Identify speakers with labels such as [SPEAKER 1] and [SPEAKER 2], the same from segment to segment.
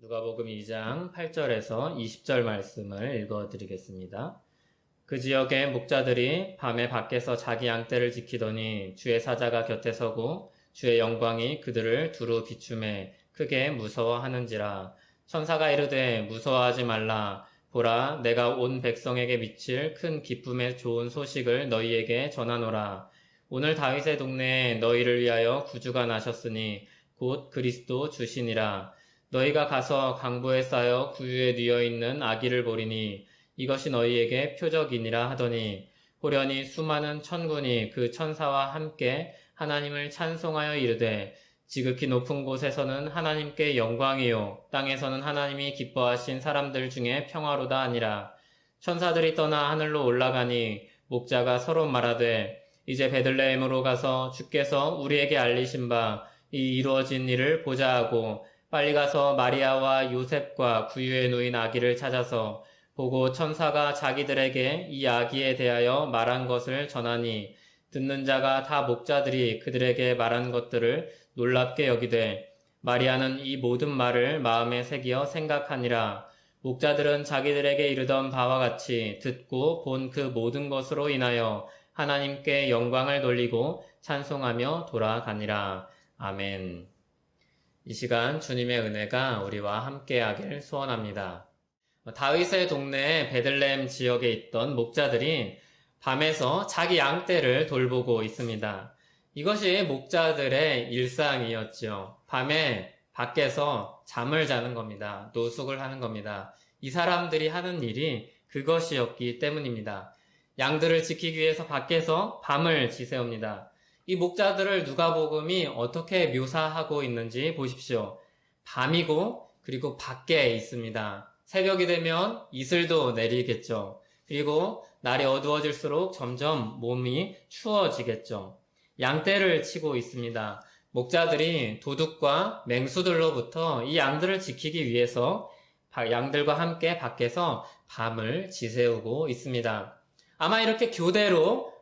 [SPEAKER 1] 누가복음 2장 8절에서 20절 말씀을 읽어드리겠습니다. 그 지역의 목자들이 밤에 밖에서 자기 양떼를 지키더니 주의 사자가 곁에 서고 주의 영광이 그들을 두루 비추매 크게 무서워하는지라. 천사가 이르되 무서워하지 말라. 보라, 내가 온 백성에게 미칠 큰 기쁨의 좋은 소식을 너희에게 전하노라. 오늘 다윗의 동네에 너희를 위하여 구주가 나셨으니 곧 그리스도 주시니라. 너희가 가서 강보에 쌓여 구유에 뉘어 있는 아기를 보리니 이것이 너희에게 표적이니라 하더니 호련히 수많은 천군이 그 천사와 함께 하나님을 찬송하여 이르되 지극히 높은 곳에서는 하나님께 영광이요 땅에서는 하나님이 기뻐하신 사람들 중에 평화로다 하니라. 천사들이 떠나 하늘로 올라가니 목자가 서로 말하되 이제 베들레헴으로 가서 주께서 우리에게 알리신 바 이 이루어진 일을 보자 하고 빨리 가서 마리아와 요셉과 구유에 누인 아기를 찾아서 보고 천사가 자기들에게 이 아기에 대하여 말한 것을 전하니 듣는 자가 다 목자들이 그들에게 말한 것들을 놀랍게 여기되 마리아는 이 모든 말을 마음에 새기어 생각하니라. 목자들은 자기들에게 이르던 바와 같이 듣고 본 그 모든 것으로 인하여 하나님께 영광을 돌리고 찬송하며 돌아가니라. 아멘. 이 시간 주님의 은혜가 우리와 함께하길 소원합니다. 다윗의 동네 베들레헴 지역에 있던 목자들이 밤에서 자기 양떼를 돌보고 있습니다. 이것이 목자들의 일상이었죠. 밤에 밖에서 잠을 자는 겁니다. 노숙을 하는 겁니다. 이 사람들이 하는 일이 그것이었기 때문입니다. 양들을 지키기 위해서 밖에서 밤을 지새웁니다. 이 목자들을 누가복음이 어떻게 묘사하고 있는지 보십시오. 밤이고 그리고 밖에 있습니다. 새벽이 되면 이슬도 내리겠죠. 그리고 날이 어두워질수록 점점 몸이 추워지겠죠. 양떼를 치고 있습니다. 목자들이 도둑과 맹수들로부터 이 양들을 지키기 위해서 양들과 함께 밖에서 밤을 지새우고 있습니다. 아마 이렇게 교대로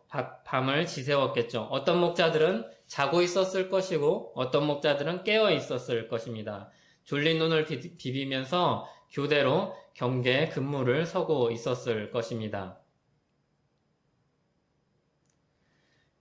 [SPEAKER 1] 밤을 지새웠겠죠. 어떤 목자들은 자고 있었을 것이고 어떤 목자들은 깨어 있었을 것입니다. 졸린 눈을 비비면서 교대로 경계 근무를 서고 있었을 것입니다.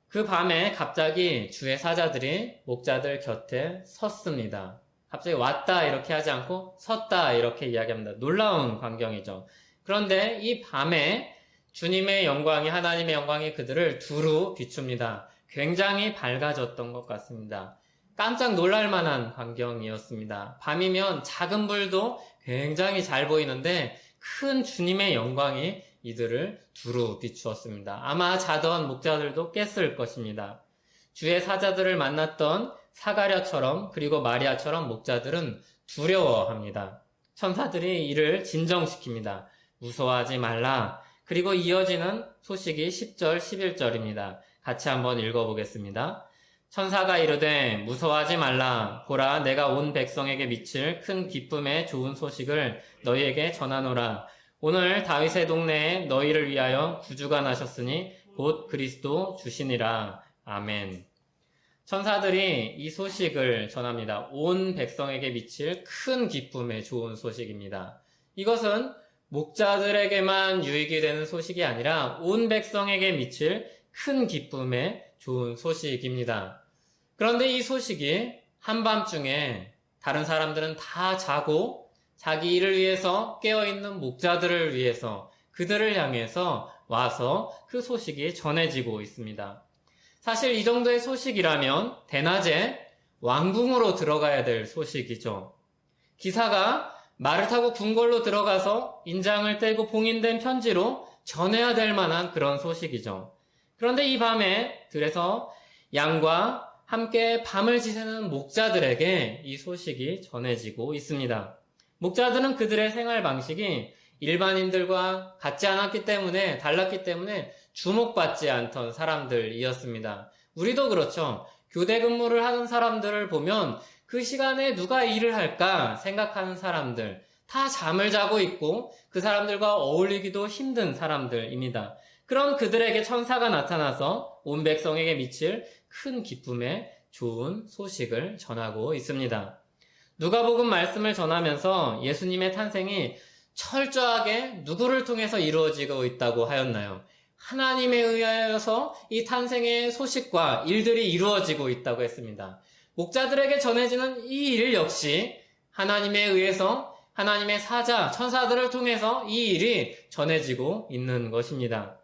[SPEAKER 1] 그 밤에 갑자기 주의 사자들이 목자들 곁에 섰습니다. 갑자기 왔다 이렇게 하지 않고 섰다 이렇게 이야기합니다. 놀라운 광경이죠. 그런데 이 밤에 주님의 영광이, 하나님의 영광이 그들을 두루 비춥니다. 굉장히 밝아졌던 것 같습니다. 깜짝 놀랄 만한 광경이었습니다. 밤이면 작은 불도 굉장히 잘 보이는데 큰 주님의 영광이 이들을 두루 비추었습니다. 아마 자던 목자들도 깼을 것입니다. 주의 사자들을 만났던 사가랴처럼 그리고 마리아처럼 목자들은 두려워합니다. 천사들이 이를 진정시킵니다. 무서워하지 말라. 그리고 이어지는 소식이 10절, 11절입니다. 같이 한번 읽어보겠습니다. 천사가 이르되 무서워하지 말라. 보라, 내가 온 백성에게 미칠 큰 기쁨의 좋은 소식을 너희에게 전하노라. 오늘 다윗의 동네에 너희를 위하여 구주가 나셨으니 곧 그리스도 주시니라. 아멘. 천사들이 이 소식을 전합니다. 온 백성에게 미칠 큰 기쁨의 좋은 소식입니다. 이것은 목자들에게만 유익이 되는 소식이 아니라 온 백성에게 미칠 큰 기쁨의 좋은 소식입니다. 그런데 이 소식이 한밤중에 다른 사람들은 다 자고 자기 일을 위해서 깨어있는 목자들을 위해서 그들을 향해서 와서 그 소식이 전해지고 있습니다. 사실 이 정도의 소식이라면 대낮에 왕궁으로 들어가야 될 소식이죠. 기사가 말을 타고 궁궐로 들어가서 인장을 떼고 봉인된 편지로 전해야 될 만한 그런 소식이죠. 그런데 이 밤에 들에서 양과 함께 밤을 지새는 목자들에게 이 소식이 전해지고 있습니다. 목자들은 그들의 생활 방식이 일반인들과 같지 않았기 때문에, 달랐기 때문에 주목받지 않던 사람들이었습니다. 우리도 그렇죠. 교대 근무를 하는 사람들을 보면 그 시간에 누가 일을 할까 생각하는 사람들, 다 잠을 자고 있고 그 사람들과 어울리기도 힘든 사람들입니다. 그런 그들에게 천사가 나타나서 온 백성에게 미칠 큰 기쁨의 좋은 소식을 전하고 있습니다. 누가복음 말씀을 전하면서 예수님의 탄생이 철저하게 누구를 통해서 이루어지고 있다고 하였나요? 하나님에 의하여서 이 탄생의 소식과 일들이 이루어지고 있다고 했습니다. 목자들에게 전해지는 이 일 역시 하나님에 의해서 하나님의 사자, 천사들을 통해서 이 일이 전해지고 있는 것입니다.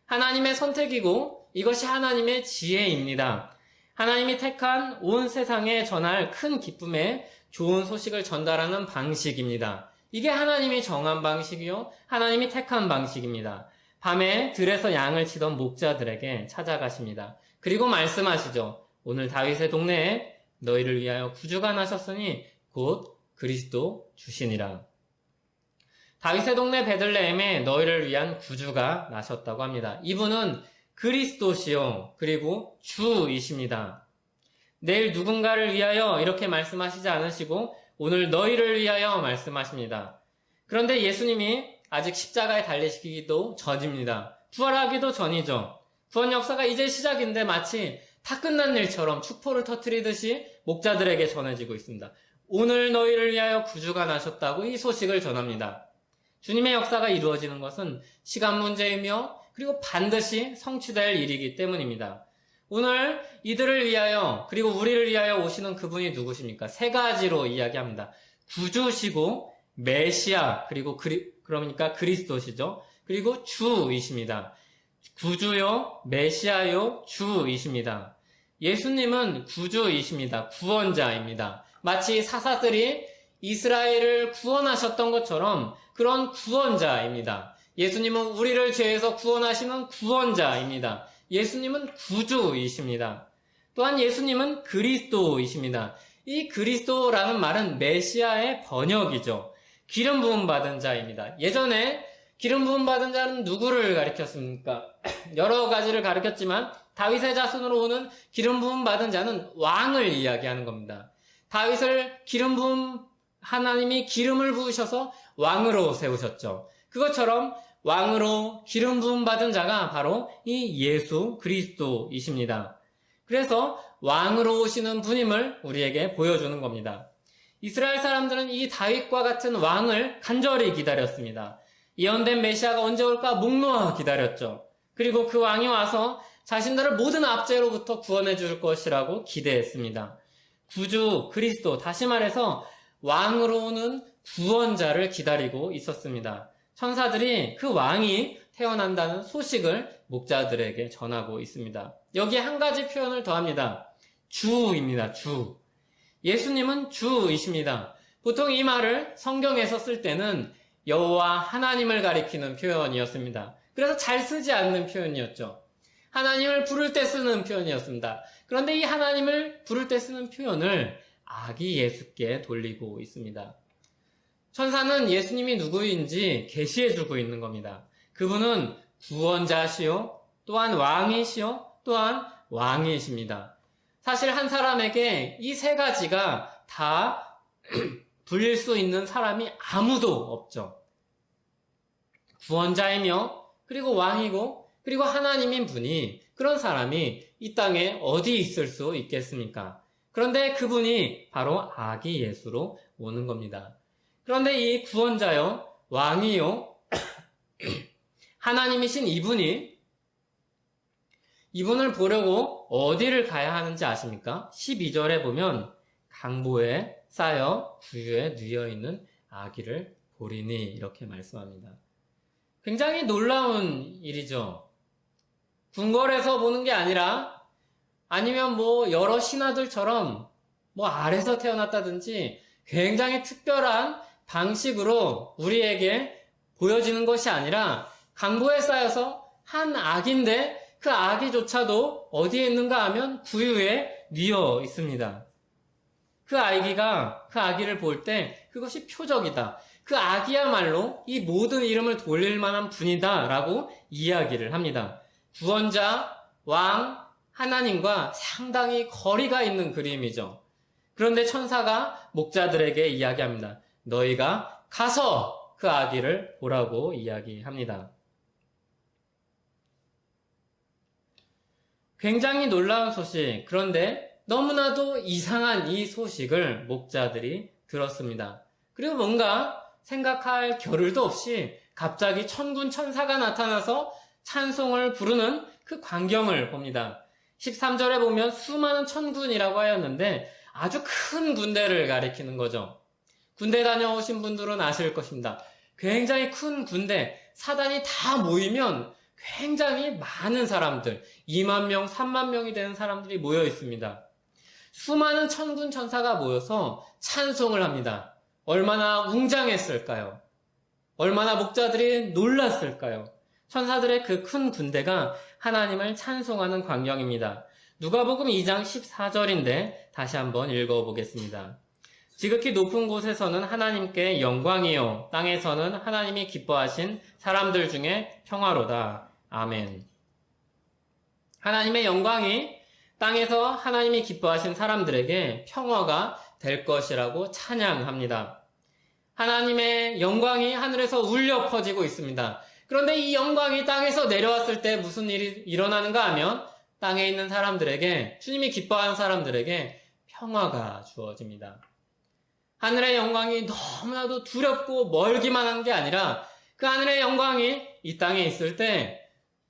[SPEAKER 1] 하나님의 선택이고 이것이 하나님의 지혜입니다. 하나님이 택한 온 세상에 전할 큰 기쁨의 좋은 소식을 전달하는 방식입니다. 이게 하나님이 정한 방식이요, 하나님이 택한 방식입니다. 밤에 들에서 양을 치던 목자들에게 찾아가십니다. 그리고 말씀하시죠. 오늘 다윗의 동네에 너희를 위하여 구주가 나셨으니 곧 그리스도 주시니라. 다윗의 동네 베들레헴에 너희를 위한 구주가 나셨다고 합니다. 이분은 그리스도시요 그리고 주이십니다. 내일 누군가를 위하여 이렇게 말씀하시지 않으시고 오늘 너희를 위하여 말씀하십니다. 그런데 예수님이 아직 십자가에 달리시기도 전입니다. 부활하기도 전이죠. 구원 역사가 이제 시작인데 마치 다 끝난 일처럼 축포를 터뜨리듯이 목자들에게 전해지고 있습니다. 오늘 너희를 위하여 구주가 나셨다고 이 소식을 전합니다. 주님의 역사가 이루어지는 것은 시간 문제이며 그리고 반드시 성취될 일이기 때문입니다. 오늘 이들을 위하여 그리고 우리를 위하여 오시는 그분이 누구십니까? 세 가지로 이야기합니다. 구주시고 메시아 그리고 그러니까 그리스도시죠. 그리고 주이십니다. 구주요, 메시아요, 주이십니다. 예수님은 구주이십니다. 구원자입니다. 마치 사사들이 이스라엘을 구원하셨던 것처럼 그런 구원자입니다. 예수님은 우리를 죄에서 구원하시는 구원자입니다. 예수님은 구주이십니다. 또한 예수님은 그리스도이십니다. 이 그리스도라는 말은 메시아의 번역이죠. 기름 부음 받은 자입니다. 예전에 기름 부음 받은 자는 누구를 가리켰습니까? 여러 가지를 가리켰지만 다윗의 자손으로 오는 기름 부음 받은 자는 왕을 이야기하는 겁니다. 다윗을 하나님이 기름을 부으셔서 왕으로 세우셨죠. 그것처럼 왕으로 기름 부음 받은 자가 바로 이 예수 그리스도이십니다. 그래서 왕으로 오시는 분임을 우리에게 보여주는 겁니다. 이스라엘 사람들은 이 다윗과 같은 왕을 간절히 기다렸습니다. 예언된 메시아가 언제 올까 목놓아 기다렸죠. 그리고 그 왕이 와서 자신들을 모든 압제로부터 구원해 줄 것이라고 기대했습니다. 구주 그리스도, 다시 말해서 왕으로 오는 구원자를 기다리고 있었습니다. 천사들이 그 왕이 태어난다는 소식을 목자들에게 전하고 있습니다. 여기에 한 가지 표현을 더합니다. 주입니다. 주. 예수님은 주이십니다. 보통 이 말을 성경에서 쓸 때는 여호와 하나님을 가리키는 표현이었습니다. 그래서 잘 쓰지 않는 표현이었죠. 하나님을 부를 때 쓰는 표현이었습니다. 그런데 이 하나님을 부를 때 쓰는 표현을 아기 예수께 돌리고 있습니다. 천사는 예수님이 누구인지 계시해주고 있는 겁니다. 그분은 구원자시요, 또한 왕이시요, 또한 왕이십니다. 사실 한 사람에게 이 세 가지가 다 불릴 수 있는 사람이 아무도 없죠. 구원자이며 그리고 왕이고 그리고 하나님인 분이, 그런 사람이 이 땅에 어디 있을 수 있겠습니까? 그런데 그분이 바로 아기 예수로 오는 겁니다. 그런데 이 구원자요, 왕이요, 하나님이신 이분을 보려고 어디를 가야 하는지 아십니까? 12절에 보면 강보에 쌓여 구유에 누여있는 아기를 보리니 이렇게 말씀합니다. 굉장히 놀라운 일이죠. 궁궐에서 보는 게 아니라 아니면 여러 신하들처럼 아래서 태어났다든지 굉장히 특별한 방식으로 우리에게 보여지는 것이 아니라 강보에 쌓여서 한 아기인데 그 아기조차도 어디에 있는가 하면 구유에 뉘어 있습니다. 그 아기를 볼 때 그것이 표적이다. 그 아기야말로 이 모든 이름을 돌릴 만한 분이다 라고 이야기를 합니다. 구원자, 왕, 하나님과 상당히 거리가 있는 그림이죠. 그런데 천사가 목자들에게 이야기합니다. 너희가 가서 그 아기를 보라고 이야기합니다. 굉장히 놀라운 소식. 그런데 너무나도 이상한 이 소식을 목자들이 들었습니다. 그리고 뭔가 생각할 겨를도 없이 갑자기 천군 천사가 나타나서 찬송을 부르는 그 광경을 봅니다. 13절에 보면 수많은 천군이라고 하였는데 아주 큰 군대를 가리키는 거죠. 군대 다녀오신 분들은 아실 것입니다. 굉장히 큰 군대, 사단이 다 모이면 굉장히 많은 사람들, 2만 명, 3만 명이 되는 사람들이 모여 있습니다. 수많은 천군 천사가 모여서 찬송을 합니다. 얼마나 웅장했을까요? 얼마나 목자들이 놀랐을까요? 천사들의 그 큰 군대가 하나님을 찬송하는 광경입니다. 누가복음 2장 14절인데 다시 한번 읽어보겠습니다. 지극히 높은 곳에서는 하나님께 영광이요, 땅에서는 하나님이 기뻐하신 사람들 중에 평화로다. 아멘. 하나님의 영광이 땅에서 하나님이 기뻐하신 사람들에게 평화가 될 것이라고 찬양합니다. 하나님의 영광이 하늘에서 울려 퍼지고 있습니다. 그런데 이 영광이 땅에서 내려왔을 때 무슨 일이 일어나는가 하면 땅에 있는 사람들에게, 주님이 기뻐하는 사람들에게 평화가 주어집니다. 하늘의 영광이 너무나도 두렵고 멀기만 한 게 아니라 그 하늘의 영광이 이 땅에 있을 때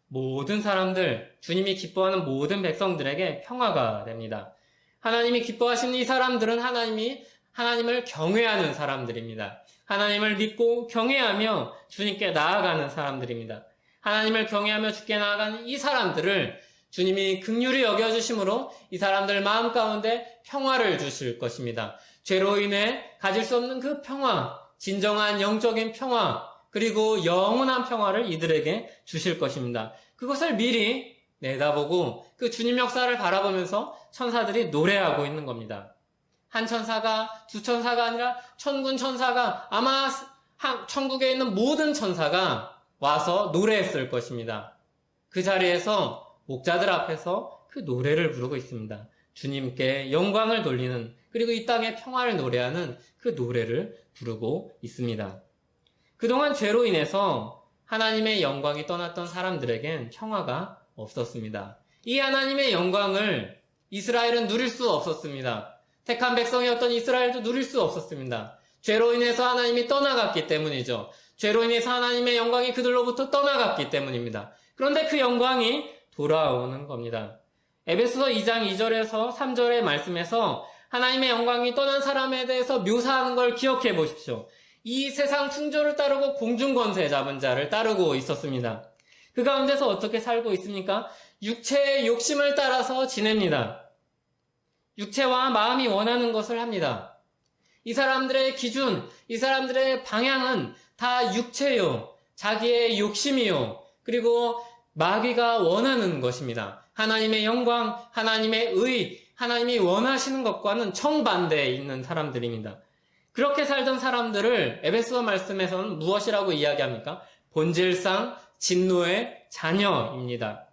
[SPEAKER 1] 모든 사람들, 주님이 기뻐하는 모든 백성들에게 평화가 됩니다. 하나님이 기뻐하시는 이 사람들은 하나님을 경외하는 사람들입니다. 하나님을 믿고 경외하며 주님께 나아가는 사람들입니다. 하나님을 경외하며 주께 나아가는 이 사람들을 주님이 긍휼히 여겨주심으로 이 사람들 마음 가운데 평화를 주실 것입니다. 죄로 인해 가질 수 없는 그 평화, 진정한 영적인 평화, 그리고 영원한 평화를 이들에게 주실 것입니다. 그것을 미리 내다보고 그 주님 역사를 바라보면서 천사들이 노래하고 있는 겁니다. 한 천사가, 두 천사가 아니라 천군 천사가, 아마 천국에 있는 모든 천사가 와서 노래했을 것입니다. 그 자리에서 목자들 앞에서 그 노래를 부르고 있습니다. 주님께 영광을 돌리는, 그리고 이 땅의 평화를 노래하는 그 노래를 부르고 있습니다. 그동안 죄로 인해서 하나님의 영광이 떠났던 사람들에겐 평화가 없었습니다. 이 하나님의 영광을 이스라엘은 누릴 수 없었습니다. 택한 백성이었던 이스라엘도 누릴 수 없었습니다. 죄로 인해서 하나님이 떠나갔기 때문이죠. 죄로 인해서 하나님의 영광이 그들로부터 떠나갔기 때문입니다. 그런데 그 영광이 돌아오는 겁니다. 에베소서 2장 2절에서 3절의 말씀에서 하나님의 영광이 떠난 사람에 대해서 묘사하는 걸 기억해 보십시오. 이 세상 풍조를 따르고 공중권세 잡은 자를 따르고 있었습니다. 그 가운데서 어떻게 살고 있습니까? 육체의 욕심을 따라서 지냅니다. 육체와 마음이 원하는 것을 합니다. 이 사람들의 기준, 이 사람들의 방향은 다 육체요, 자기의 욕심이요, 그리고 마귀가 원하는 것입니다. 하나님의 영광, 하나님의 의, 하나님이 원하시는 것과는 정반대에 있는 사람들입니다. 그렇게 살던 사람들을 에베소서 말씀에서는 무엇이라고 이야기합니까? 본질상 진노의 자녀입니다.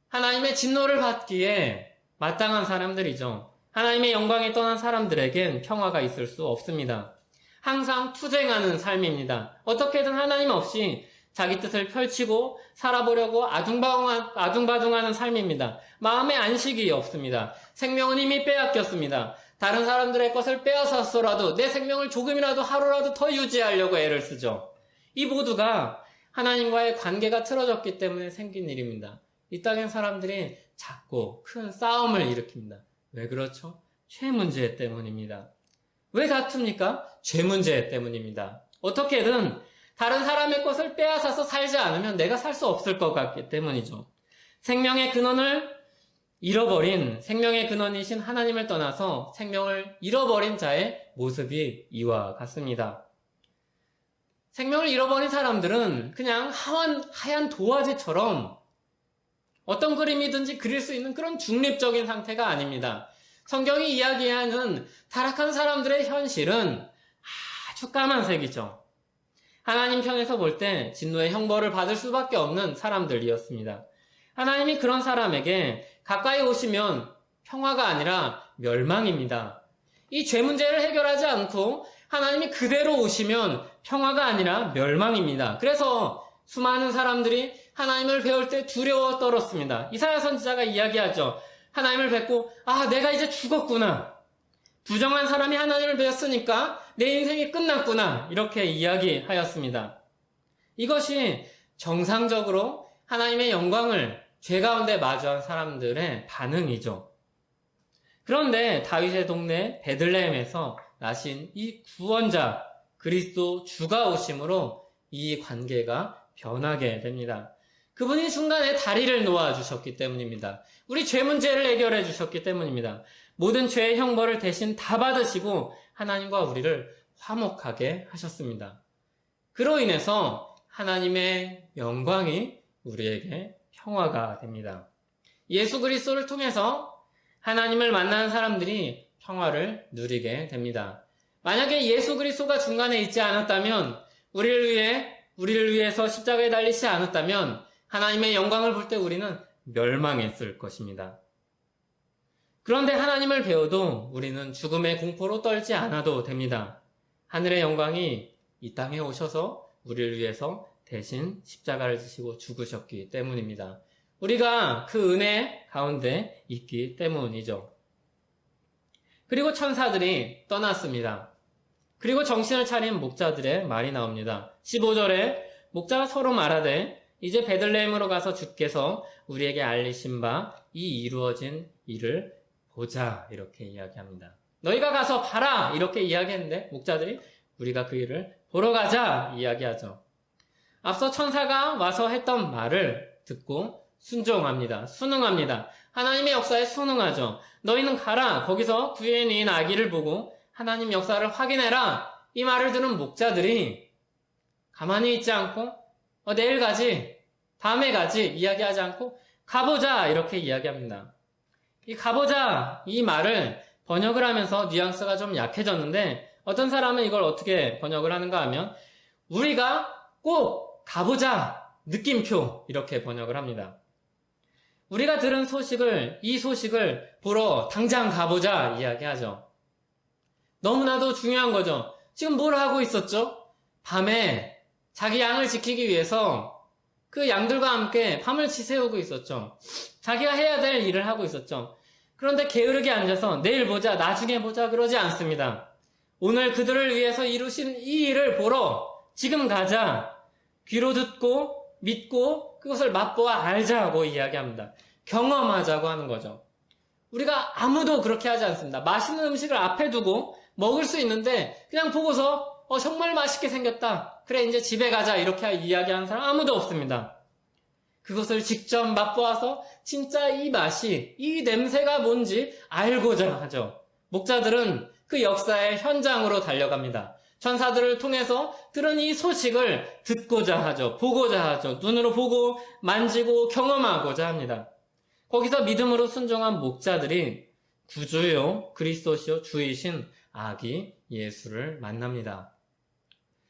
[SPEAKER 1] 하나님의 진노를 받기에 마땅한 사람들이죠. 하나님의 영광이 떠난 사람들에겐 평화가 있을 수 없습니다. 항상 투쟁하는 삶입니다. 어떻게든 하나님 없이 자기 뜻을 펼치고 살아보려고 아둥바둥하는 삶입니다. 마음에 안식이 없습니다. 생명은 이미 빼앗겼습니다. 다른 사람들의 것을 빼앗았어라도 내 생명을 조금이라도 하루라도 더 유지하려고 애를 쓰죠. 이 모두가 하나님과의 관계가 틀어졌기 때문에 생긴 일입니다. 이 땅의 사람들이 작고 큰 싸움을 일으킵니다. 왜 그렇죠? 죄 문제 때문입니다. 왜 다툽니까? 죄 문제 때문입니다. 어떻게든 다른 사람의 것을 빼앗아서 살지 않으면 내가 살 수 없을 것 같기 때문이죠. 생명의 근원을 잃어버린, 생명의 근원이신 하나님을 떠나서 생명을 잃어버린 자의 모습이 이와 같습니다. 생명을 잃어버린 사람들은 그냥 하얀 도화지처럼 어떤 그림이든지 그릴 수 있는 그런 중립적인 상태가 아닙니다. 성경이 이야기하는 타락한 사람들의 현실은 아주 까만색이죠. 하나님 편에서 볼 때 진노의 형벌을 받을 수밖에 없는 사람들이었습니다. 하나님이 그런 사람에게 가까이 오시면 평화가 아니라 멸망입니다. 이 죄 문제를 해결하지 않고 하나님이 그대로 오시면 평화가 아니라 멸망입니다. 그래서 수많은 사람들이 하나님을 배울 때 두려워 떨었습니다. 이사야 선지자가 이야기하죠. 하나님을 뵙고 내가 이제 죽었구나. 부정한 사람이 하나님을 뵈었으니까 내 인생이 끝났구나. 이렇게 이야기하였습니다. 이것이 정상적으로 하나님의 영광을 죄 가운데 마주한 사람들의 반응이죠. 그런데 다윗의 동네 베들레헴에서 나신 이 구원자 그리스도 주가 오심으로 이 관계가 변하게 됩니다. 그분이 중간에 다리를 놓아주셨기 때문입니다. 우리 죄 문제를 해결해 주셨기 때문입니다. 모든 죄의 형벌을 대신 다 받으시고 하나님과 우리를 화목하게 하셨습니다. 그로 인해서 하나님의 영광이 우리에게 평화가 됩니다. 예수 그리스도를 통해서 하나님을 만나는 사람들이 평화를 누리게 됩니다. 만약에 예수 그리스도가 중간에 있지 않았다면, 우리를 위해서 십자가에 달리지 않았다면 하나님의 영광을 볼 때 우리는 멸망했을 것입니다. 그런데 하나님을 배워도 우리는 죽음의 공포로 떨지 않아도 됩니다. 하늘의 영광이 이 땅에 오셔서 우리를 위해서 대신 십자가를 지시고 죽으셨기 때문입니다. 우리가 그 은혜 가운데 있기 때문이죠. 그리고 천사들이 떠났습니다. 그리고 정신을 차린 목자들의 말이 나옵니다. 15절에 목자가 서로 말하되 이제 베들레헴으로 가서 주께서 우리에게 알리신 바 이 이루어진 일을 보자, 이렇게 이야기합니다. 너희가 가서 봐라, 이렇게 이야기했는데 목자들이 우리가 그 일을 보러 가자 이야기하죠. 앞서 천사가 와서 했던 말을 듣고 순종합니다. 순응합니다. 하나님의 역사에 순응하죠. 너희는 가라, 거기서 구유에 누인 아기를 보고 하나님 역사를 확인해라. 이 말을 들은 목자들이 가만히 있지 않고 내일 가지, 다음에 가지 이야기하지 않고 가보자, 이렇게 이야기합니다. 이 가보자, 이 말을 번역을 하면서 뉘앙스가 좀 약해졌는데 어떤 사람은 이걸 어떻게 번역을 하는가 하면 우리가 꼭 가보자, 느낌표, 이렇게 번역을 합니다. 우리가 들은 이 소식을 보러 당장 가보자 이야기하죠. 너무나도 중요한 거죠. 지금 뭘 하고 있었죠? 밤에 자기 양을 지키기 위해서 그 양들과 함께 밤을 지새우고 있었죠. 자기가 해야 될 일을 하고 있었죠. 그런데 게으르게 앉아서 내일 보자, 나중에 보자 그러지 않습니다. 오늘 그들을 위해서 이루신 이 일을 보러 지금 가자. 귀로 듣고 믿고 그것을 맛보아 알자고 이야기합니다. 경험하자고 하는 거죠. 우리가 아무도 그렇게 하지 않습니다. 맛있는 음식을 앞에 두고 먹을 수 있는데 그냥 보고서 정말 맛있게 생겼다. 그래, 이제 집에 가자. 이렇게 이야기하는 사람 아무도 없습니다. 그것을 직접 맛보아서 진짜 이 맛이, 이 냄새가 뭔지 알고자 하죠. 목자들은 그 역사의 현장으로 달려갑니다. 천사들을 통해서 들은 이 소식을 듣고자 하죠. 보고자 하죠. 눈으로 보고 만지고 경험하고자 합니다. 거기서 믿음으로 순종한 목자들이 구주요 그리스도시요 주이신 아기 예수를 만납니다.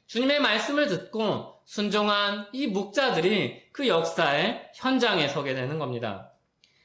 [SPEAKER 1] 주님의 말씀을 듣고 순종한 이 목자들이 그 역사의 현장에 서게 되는 겁니다.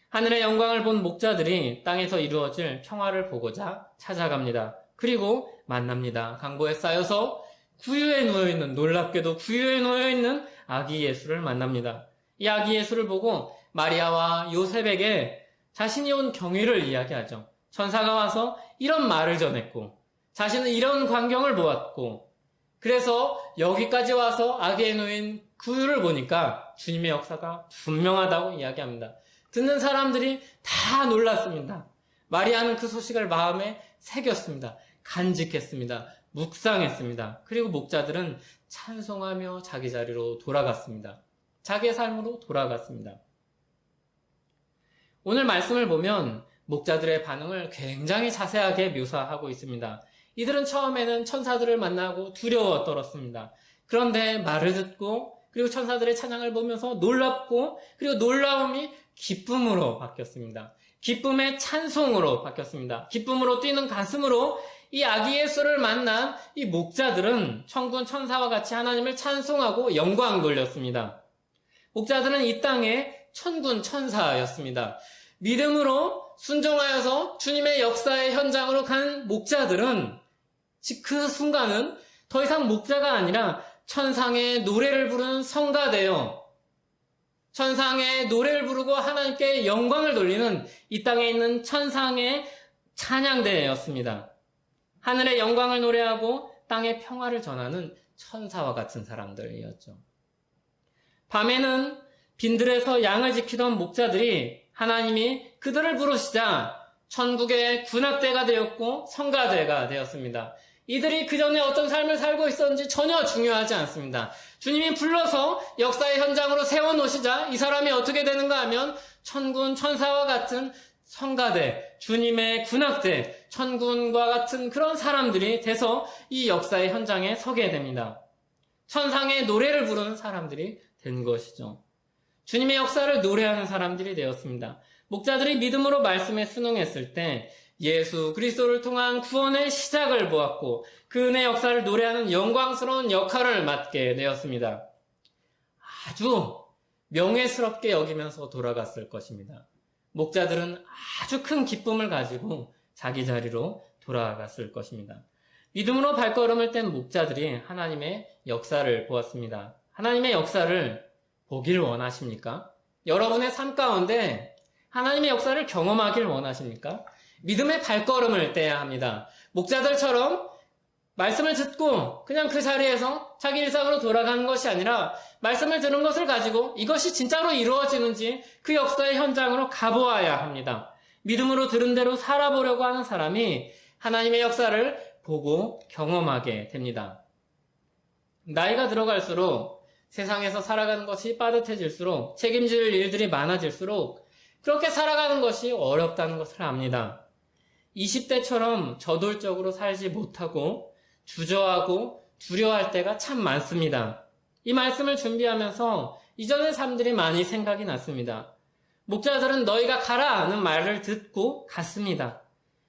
[SPEAKER 1] 하늘의 영광을 본 목자들이 땅에서 이루어질 평화를 보고자 찾아갑니다. 그리고 만납니다. 강보에 쌓여서 구유에 놓여있는, 놀랍게도 구유에 놓여있는 아기 예수를 만납니다. 이 아기 예수를 보고 마리아와 요셉에게 자신이 온 경위를 이야기하죠. 천사가 와서 이런 말을 전했고 자신은 이런 광경을 보았고 그래서 여기까지 와서 아기에 놓인 구유를 보니까 주님의 역사가 분명하다고 이야기합니다. 듣는 사람들이 다 놀랐습니다. 마리아는 그 소식을 마음에 새겼습니다. 간직했습니다. 묵상했습니다. 그리고 목자들은 찬송하며 자기 자리로 돌아갔습니다. 자기의 삶으로 돌아갔습니다. 오늘 말씀을 보면 목자들의 반응을 굉장히 자세하게 묘사하고 있습니다. 이들은 처음에는 천사들을 만나고 두려워 떨었습니다. 그런데 말을 듣고 그리고 천사들의 찬양을 보면서 놀랍고 그리고 놀라움이 기쁨으로 바뀌었습니다. 기쁨의 찬송으로 바뀌었습니다. 기쁨으로 뛰는 가슴으로 이 아기 예수를 만난 이 목자들은 천군 천사와 같이 하나님을 찬송하고 영광 돌렸습니다. 목자들은 이 땅의 천군 천사였습니다. 믿음으로 순종하여서 주님의 역사의 현장으로 간 목자들은 그 순간은 더 이상 목자가 아니라 천상의 노래를 부르는 성가 되어 천상의 노래를 부르고 하나님께 영광을 돌리는 이 땅에 있는 천상의 찬양대였습니다. 하늘의 영광을 노래하고 땅의 평화를 전하는 천사와 같은 사람들이었죠. 밤에는 빈들에서 양을 지키던 목자들이 하나님이 그들을 부르시자 천국의 군악대가 되었고 성가대가 되었습니다. 이들이 그 전에 어떤 삶을 살고 있었는지 전혀 중요하지 않습니다. 주님이 불러서 역사의 현장으로 세워놓으시자 이 사람이 어떻게 되는가 하면 천군 천사와 같은 성가대, 주님의 군악대, 천군과 같은 그런 사람들이 돼서 이 역사의 현장에 서게 됩니다. 천상의 노래를 부르는 사람들이 된 것이죠. 주님의 역사를 노래하는 사람들이 되었습니다. 목자들이 믿음으로 말씀에 순응했을 때 예수 그리스도를 통한 구원의 시작을 보았고 그 은혜 역사를 노래하는 영광스러운 역할을 맡게 되었습니다. 아주 명예스럽게 여기면서 돌아갔을 것입니다. 목자들은 아주 큰 기쁨을 가지고 자기 자리로 돌아갔을 것입니다. 믿음으로 발걸음을 뗀 목자들이 하나님의 역사를 보았습니다. 하나님의 역사를 보길 원하십니까? 여러분의 삶 가운데 하나님의 역사를 경험하길 원하십니까? 믿음의 발걸음을 떼야 합니다. 목자들처럼 말씀을 듣고 그냥 그 자리에서 자기 일상으로 돌아가는 것이 아니라 말씀을 들은 것을 가지고 이것이 진짜로 이루어지는지 그 역사의 현장으로 가보아야 합니다. 믿음으로 들은 대로 살아보려고 하는 사람이 하나님의 역사를 보고 경험하게 됩니다. 나이가 들어갈수록 세상에서 살아가는 것이 빠듯해질수록 책임질 일들이 많아질수록 그렇게 살아가는 것이 어렵다는 것을 압니다. 20대처럼 저돌적으로 살지 못하고 주저하고 두려워할 때가 참 많습니다. 이 말씀을 준비하면서 이전의 삶들이 많이 생각이 났습니다. 목자들은 너희가 가라는 말을 듣고 갔습니다.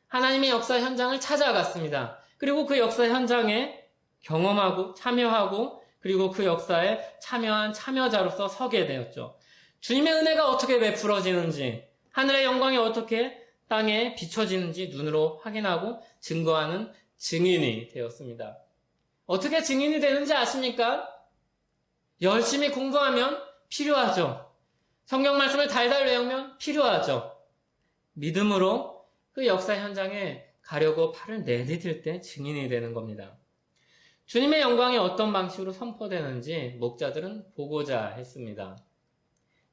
[SPEAKER 1] 하나님의 역사 현장을 찾아갔습니다. 그리고 그 역사 현장에 경험하고 참여하고 그리고 그 역사에 참여한 참여자로서 서게 되었죠. 주님의 은혜가 어떻게 베풀어지는지, 하늘의 영광이 어떻게 땅에 비춰지는지 눈으로 확인하고 증거하는 증인이 되었습니다. 어떻게 증인이 되는지 아십니까? 열심히 공부하면 필요하죠. 성경 말씀을 달달 외우면 필요하죠. 믿음으로 그 역사 현장에 가려고 팔을 내디딜 때 증인이 되는 겁니다. 주님의 영광이 어떤 방식으로 선포되는지 목자들은 보고자 했습니다.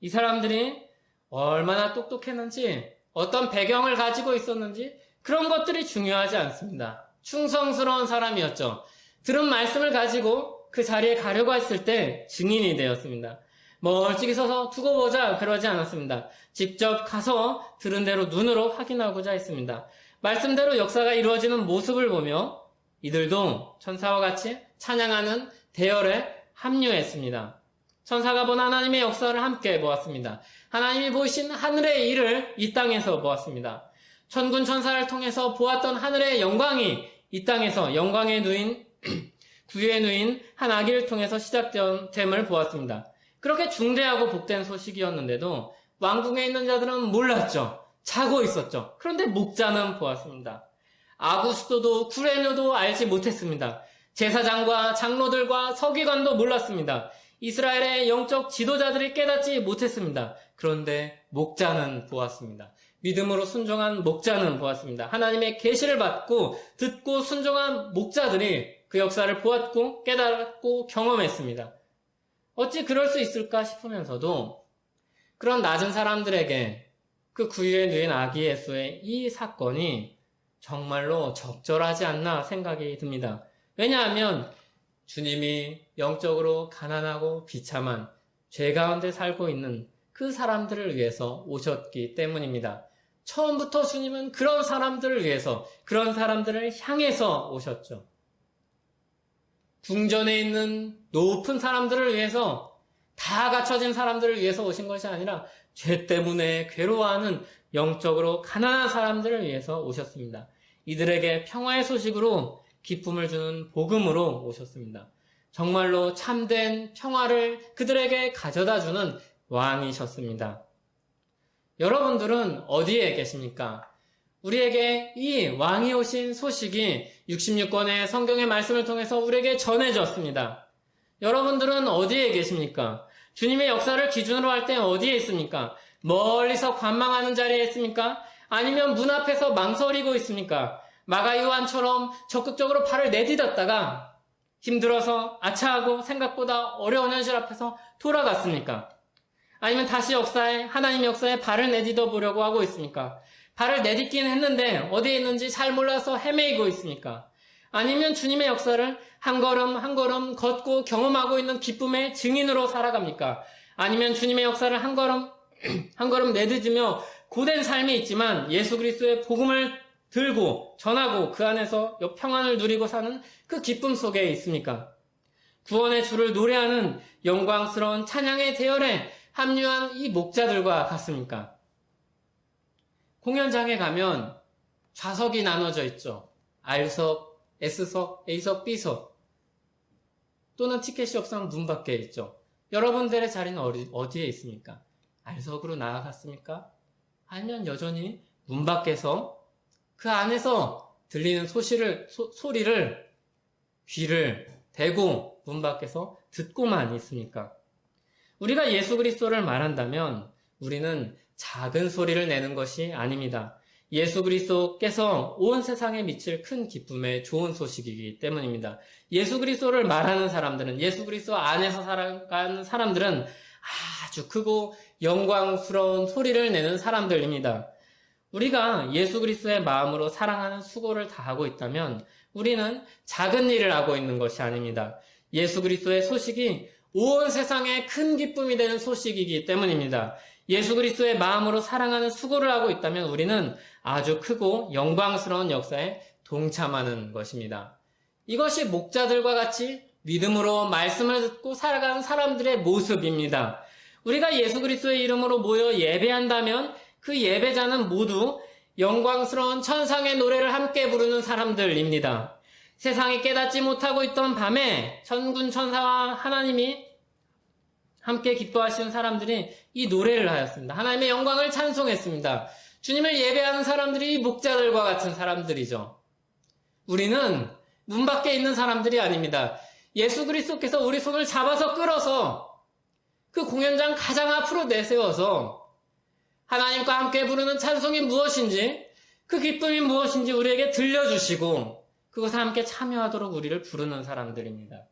[SPEAKER 1] 이 사람들이 얼마나 똑똑했는지, 어떤 배경을 가지고 있었는지 그런 것들이 중요하지 않습니다. 충성스러운 사람이었죠. 들은 말씀을 가지고 그 자리에 가려고 했을 때 증인이 되었습니다. 멀찍이 서서 두고 보자 그러지 않았습니다. 직접 가서 들은 대로 눈으로 확인하고자 했습니다. 말씀대로 역사가 이루어지는 모습을 보며 이들도 천사와 같이 찬양하는 대열에 합류했습니다. 천사가 본 하나님의 역사를 함께 보았습니다. 하나님이 보이신 하늘의 일을 이 땅에서 보았습니다. 천군 천사를 통해서 보았던 하늘의 영광이 이 땅에서 영광의 누인, 구유의 누인 한 아기를 통해서 시작됨을 보았습니다. 그렇게 중대하고 복된 소식이었는데도 왕궁에 있는 자들은 몰랐죠. 자고 있었죠. 그런데 목자는 보았습니다. 아구스도도 구레뇨도 알지 못했습니다. 제사장과 장로들과 서기관도 몰랐습니다. 이스라엘의 영적 지도자들이 깨닫지 못했습니다. 그런데 목자는 보았습니다. 믿음으로 순종한 목자는 보았습니다. 하나님의 계시를 받고 듣고 순종한 목자들이 그 역사를 보았고 깨닫고 경험했습니다. 어찌 그럴 수 있을까 싶으면서도 그런 낮은 사람들에게 그 구유에 누인 아기 예수의 이 사건이 정말로 적절하지 않나 생각이 듭니다. 왜냐하면 주님이 영적으로 가난하고 비참한 죄 가운데 살고 있는 그 사람들을 위해서 오셨기 때문입니다. 처음부터 주님은 그런 사람들을 위해서, 그런 사람들을 향해서 오셨죠. 궁전에 있는 높은 사람들을 위해서, 다 갖춰진 사람들을 위해서 오신 것이 아니라 죄 때문에 괴로워하는 영적으로 가난한 사람들을 위해서 오셨습니다. 이들에게 평화의 소식으로 기쁨을 주는 복음으로 오셨습니다. 정말로 참된 평화를 그들에게 가져다주는 왕이셨습니다. 여러분들은 어디에 계십니까? 우리에게 이 왕이 오신 소식이 66권의 성경의 말씀을 통해서 우리에게 전해졌습니다. 여러분들은 어디에 계십니까? 주님의 역사를 기준으로 할 때 어디에 있습니까? 멀리서 관망하는 자리에 있습니까? 아니면 문 앞에서 망설이고 있습니까? 마가 요한처럼 적극적으로 발을 내딛었다가 힘들어서 아차하고 생각보다 어려운 현실 앞에서 돌아갔습니까? 아니면 다시 하나님 역사에 발을 내딛어 보려고 하고 있습니까? 발을 내딛긴 했는데 어디에 있는지 잘 몰라서 헤매이고 있습니까? 아니면 주님의 역사를 한 걸음 한 걸음 걷고 경험하고 있는 기쁨의 증인으로 살아갑니까? 아니면 주님의 역사를 한 걸음 한 걸음 내딛으며 고된 삶이 있지만 예수 그리스도의 복음을 들고 전하고 그 안에서 평안을 누리고 사는 그 기쁨 속에 있습니까? 구원의 주를 노래하는 영광스러운 찬양의 대열에 합류한 이 목자들과 같습니까? 공연장에 가면 좌석이 나눠져 있죠. R석, S석, A석, B석 또는 티켓이 없으면 문 밖에 있죠. 여러분들의 자리는 어디에 있습니까? R석으로 나아갔습니까? 아니면 여전히 문 밖에서 그 안에서 들리는 소리를 귀를 대고 문 밖에서 듣고만 있습니까? 우리가 예수 그리스도를 말한다면 우리는 작은 소리를 내는 것이 아닙니다. 예수 그리스도께서 온 세상에 미칠 큰 기쁨의 좋은 소식이기 때문입니다. 예수 그리스도를 말하는 사람들은, 예수 그리스도 안에서 살아가는 사람들은 아주 크고 영광스러운 소리를 내는 사람들입니다. 우리가 예수 그리스도의 마음으로 사랑하는 수고를 다하고 있다면 우리는 작은 일을 하고 있는 것이 아닙니다. 예수 그리스도의 소식이 온 세상에 큰 기쁨이 되는 소식이기 때문입니다. 예수 그리스도의 마음으로 사랑하는 수고를 하고 있다면 우리는 아주 크고 영광스러운 역사에 동참하는 것입니다. 이것이 목자들과 같이 믿음으로 말씀을 듣고 살아가는 사람들의 모습입니다. 우리가 예수 그리스도의 이름으로 모여 예배한다면 그 예배자는 모두 영광스러운 천상의 노래를 함께 부르는 사람들입니다. 세상이 깨닫지 못하고 있던 밤에 천군 천사와 하나님이 함께 기뻐하시는 사람들이 이 노래를 하였습니다. 하나님의 영광을 찬송했습니다. 주님을 예배하는 사람들이 목자들과 같은 사람들이죠. 우리는 문 밖에 있는 사람들이 아닙니다. 예수 그리스도께서 우리 손을 잡아서 끌어서 그 공연장 가장 앞으로 내세워서 하나님과 함께 부르는 찬송이 무엇인지, 그 기쁨이 무엇인지 우리에게 들려주시고 그것에 함께 참여하도록 우리를 부르는 사람들입니다.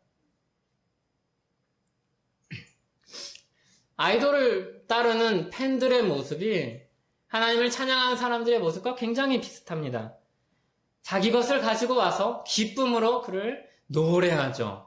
[SPEAKER 1] 아이돌을 따르는 팬들의 모습이 하나님을 찬양하는 사람들의 모습과 굉장히 비슷합니다. 자기 것을 가지고 와서 기쁨으로 그를 노래하죠.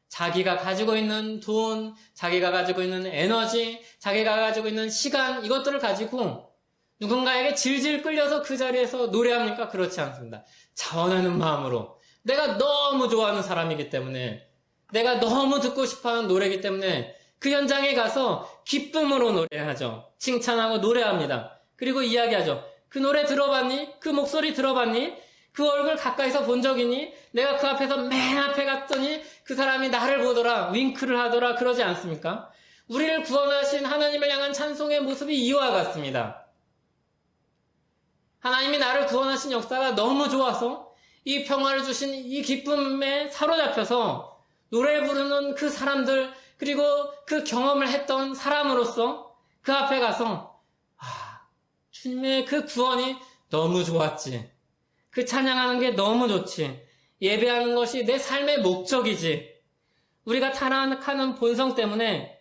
[SPEAKER 1] 자기가 가지고 있는 돈, 자기가 가지고 있는 에너지, 자기가 가지고 있는 시간, 이것들을 가지고 누군가에게 질질 끌려서 그 자리에서 노래합니까? 그렇지 않습니다. 자원하는 마음으로, 내가 너무 좋아하는 사람이기 때문에, 내가 너무 듣고 싶어하는 노래이기 때문에 그 현장에 가서 기쁨으로 노래하죠. 칭찬하고 노래합니다. 그리고 이야기하죠. 그 노래 들어봤니? 그 목소리 들어봤니? 그 얼굴 가까이서 본 적이니? 내가 그 앞에서 맨 앞에 갔더니 그 사람이 나를 보더라, 윙크를 하더라, 그러지 않습니까? 우리를 구원하신 하나님을 향한 찬송의 모습이 이와 같습니다. 하나님이 나를 구원하신 역사가 너무 좋아서 이 평화를 주신 이 기쁨에 사로잡혀서 노래 부르는 그 사람들, 그리고 그 경험을 했던 사람으로서 그 앞에 가서 주님의 그 구원이 너무 좋았지. 그 찬양하는 게 너무 좋지. 예배하는 것이 내 삶의 목적이지. 우리가 타락하는 본성 때문에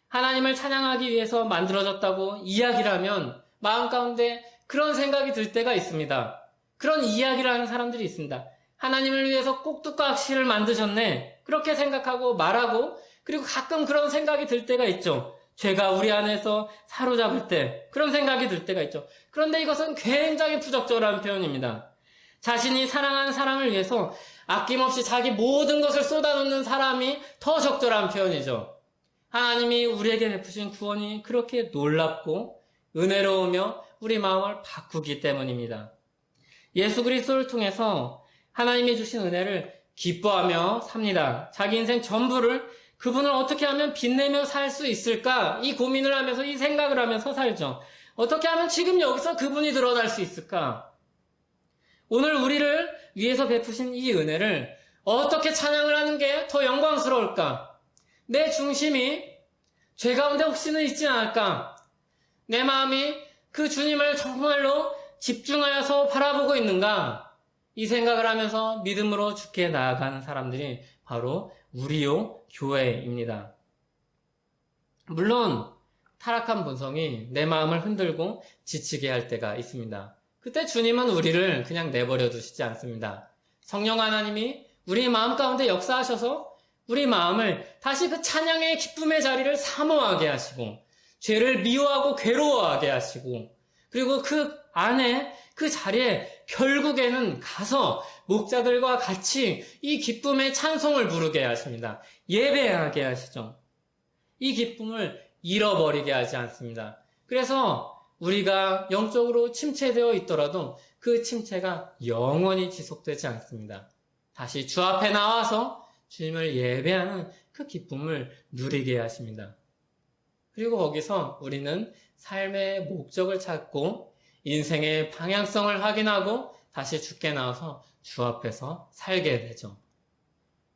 [SPEAKER 1] 하나님을 찬양하기 위해서 만들어졌다고 이야기를 하면 마음 가운데 그런 생각이 들 때가 있습니다. 그런 이야기를 하는 사람들이 있습니다. 하나님을 위해서 꼭두각시를 만드셨네. 그렇게 생각하고 말하고, 그리고 가끔 그런 생각이 들 때가 있죠. 죄가 우리 안에서 사로잡을 때 그런 생각이 들 때가 있죠. 그런데 이것은 굉장히 부적절한 표현입니다. 자신이 사랑하는 사람을 위해서 아낌없이 자기 모든 것을 쏟아놓는 사람이 더 적절한 표현이죠. 하나님이 우리에게 베푸신 구원이 그렇게 놀랍고 은혜로우며 우리 마음을 바꾸기 때문입니다. 예수 그리스도를 통해서 하나님이 주신 은혜를 기뻐하며 삽니다. 자기 인생 전부를 그분을 어떻게 하면 빛내며 살 수 있을까? 이 고민을 하면서, 이 생각을 하면서 살죠. 어떻게 하면 지금 여기서 그분이 드러날 수 있을까? 오늘 우리를 위해서 베푸신 이 은혜를 어떻게 찬양을 하는 게 더 영광스러울까? 내 중심이 죄 가운데 혹시는 있지 않을까? 내 마음이 그 주님을 정말로 집중하여서 바라보고 있는가? 이 생각을 하면서 믿음으로 주께 나아가는 사람들이 바로 우리요 교회입니다. 물론 타락한 본성이 내 마음을 흔들고 지치게 할 때가 있습니다. 그때 주님은 우리를 그냥 내버려 두시지 않습니다. 성령 하나님이 우리 마음 가운데 역사하셔서 우리 마음을 다시 그 찬양의 기쁨의 자리를 사모하게 하시고 죄를 미워하고 괴로워하게 하시고 그리고 그 안에 그 자리에 결국에는 가서 목자들과 같이 이 기쁨의 찬송을 부르게 하십니다. 예배하게 하시죠. 이 기쁨을 잃어버리게 하지 않습니다. 그래서 우리가 영적으로 침체되어 있더라도 그 침체가 영원히 지속되지 않습니다. 다시 주 앞에 나와서 주님을 예배하는 그 기쁨을 누리게 하십니다. 그리고 거기서 우리는 삶의 목적을 찾고 인생의 방향성을 확인하고 다시 주께 나와서 주 앞에서 살게 되죠.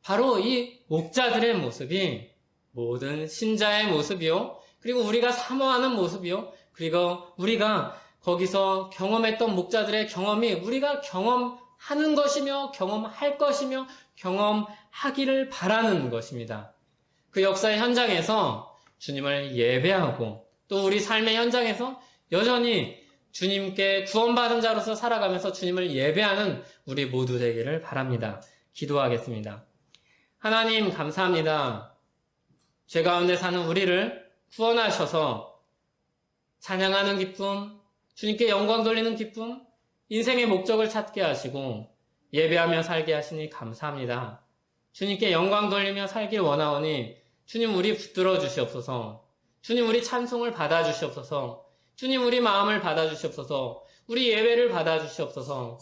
[SPEAKER 1] 바로 이 목자들의 모습이 모든 신자의 모습이요. 그리고 우리가 사모하는 모습이요. 그리고 우리가 거기서 경험했던 목자들의 경험이 우리가 경험하는 것이며 경험할 것이며 경험하기를 바라는 것입니다. 그 역사의 현장에서 주님을 예배하고 또 우리 삶의 현장에서 여전히 주님께 구원받은 자로서 살아가면서 주님을 예배하는 우리 모두 되기를 바랍니다. 기도하겠습니다. 하나님 감사합니다. 죄 가운데 사는 우리를 구원하셔서 찬양하는 기쁨, 주님께 영광 돌리는 기쁨, 인생의 목적을 찾게 하시고 예배하며 살게 하시니 감사합니다. 주님께 영광 돌리며 살길 원하오니 주님 우리 붙들어 주시옵소서. 주님 우리 찬송을 받아 주시옵소서. 주님 우리 마음을 받아 주시옵소서. 우리 예배를 받아 주시옵소서.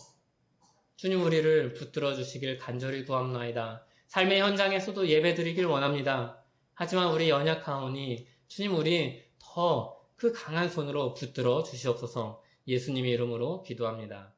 [SPEAKER 1] 주님 우리를 붙들어 주시길 간절히 구합나이다. 삶의 현장에서도 예배 드리길 원합니다. 하지만 우리 연약하오니 주님 우리 더 그 강한 손으로 붙들어 주시옵소서. 예수님의 이름으로 기도합니다.